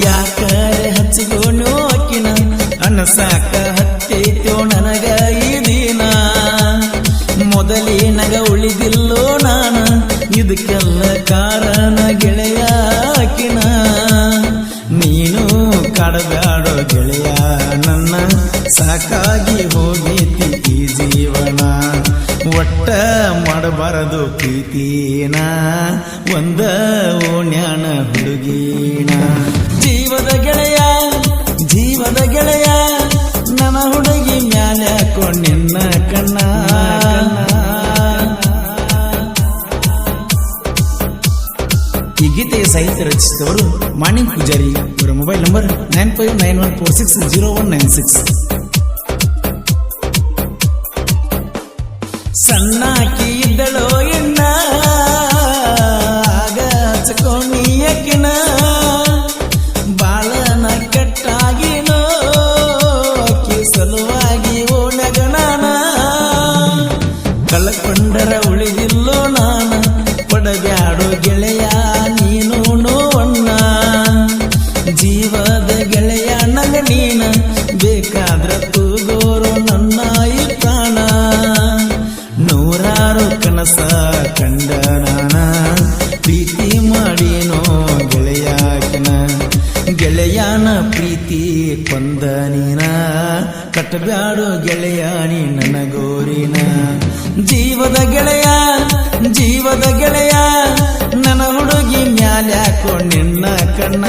ಯಾಕರೆ ಹಚ್ಚಿಗೋನು ಅಕ್ಕಿನ ಅನಸಾಕ ಹತ್ತೈತೋ ನನಗ ಈ ದಿನ ಮೊದಲಿನಗ ಉಳಿದಿಲ್ಲೋ ನಾನ ಇದಕ್ಕೆಲ್ಲ ಕಾರಣ ಗೆಳೆಯಾಕಿನ ನೀನು ಕಾಡಬ್ಯಾಡೋ ಗೆಳೆಯ ನನ್ನ ಸಾಕಾಗಿ ಹೋಗೈತಿ ಈ ಜೀವನ ಒಟ್ಟ ಮಾಡಬಾರದು ಪ್ರೀತಿನ ಒಂದ ಓಣ್ಯಾನ ಹುಡುಗಿನ ಜೀವದ ಗೆಳೆಯ ನನ್ನ ಹುಡುಗಿ ಮ್ಯಾಲ ಕೊಂಡಿನ್ನ ಕಣ್ಣ ಈ ಗೀತೆಯ ಸಾಹಿತ್ಯ ರಚಿಸಿದವರು ಮಾಣಿಕ್ ಪೂಜಾರಿ. ಇವರ ಮೊಬೈಲ್ ನಂಬರ್ 9591460196. ಸಣ್ಣಾಕಿ ಇದ್ದಳೋ ಎಣ್ಣ ಆಗ ಹಚ್ಕೊಂಡಿಯಕಿನ ಬಾಳನ ಕೆಟ್ಟಾಗಿನೋ ಅಕ್ಕಿ ಸಲುವಾಗಿ ಓಣಗನಾನ ಕಳ್ಕೊಂಡರ ಉಳಿದಿಲ್ಲೋ ನಾನ ಪಡಬ್ಯಾಡೋ ಗೆಳೆಯ ನೀನು ನೋವಣ್ಣ ಜೀವದ ಗೆಳೆಯ ನಂಗ ನೀನ ಬೇಕಾದ್ರ ತೂಗೋರು ನನ್ನ ಈ ಪ್ರಾಣ ನೂರಾರು ಕನಸ ಕಂಡ ನಾನ ಪ್ರೀತಿ ಮಾಡಿನೋ ಗೆಳೆಯನ ಪ್ರೀತಿ ಕೊಂದ ನೀನ ಕಟ್ಟಬ್ಯಾಡೋ ಗೆಳೆಯ ನೀ ನನಗೋರಿನ ಜೀವದ ಗೆಳೆಯ ನನ್ನ ಹುಡುಗಿ ಮ್ಯಾಲ್ಯಾಕೋ ನಿನ್ನ ಕಣ್ಣ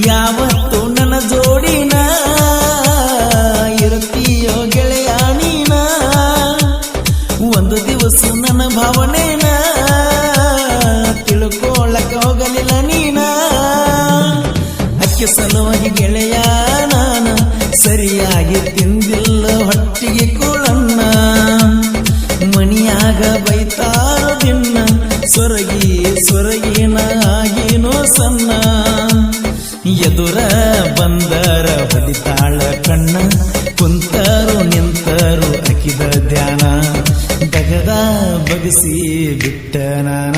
ಯಾವತ್ತು ನನ್ನ ಜೋಡಿನ ಇರುತ್ತೀಯೋ ಗೆಳೆಯ ನೀನ ಒಂದು ದಿವಸ ನನ್ನ ಭಾವನೆನ ತಿಳ್ಕೊಳ್ಳಕ ಹೋಗಲಿಲ್ಲ ನೀನ ಅಕ್ಕಿ ಸಲುವಾಗಿ ಗೆಳೆಯ ನಾನ ಸರಿಯಾಗಿ ತಿಂದಿಲ್ಲ ಹೊಟ್ಟಿಗೆ ಕೂಳನ್ನ ಮನಿಯಾಗ ಬೈತಾರೋ ದಿನ ಸೊರಗಿನ ಆಗಿನೋ ಸಣ್ಣ ಎದುರ ಬಂದರ ಹೊಡಿತಾಳ ಕಣ್ಣ ಕುಂತರು ನಿಂತರು ಅಕಿದ ಧ್ಯಾನ ಬಗದ ಬಗಸಿ ಬಿಟ್ಟ ನಾನ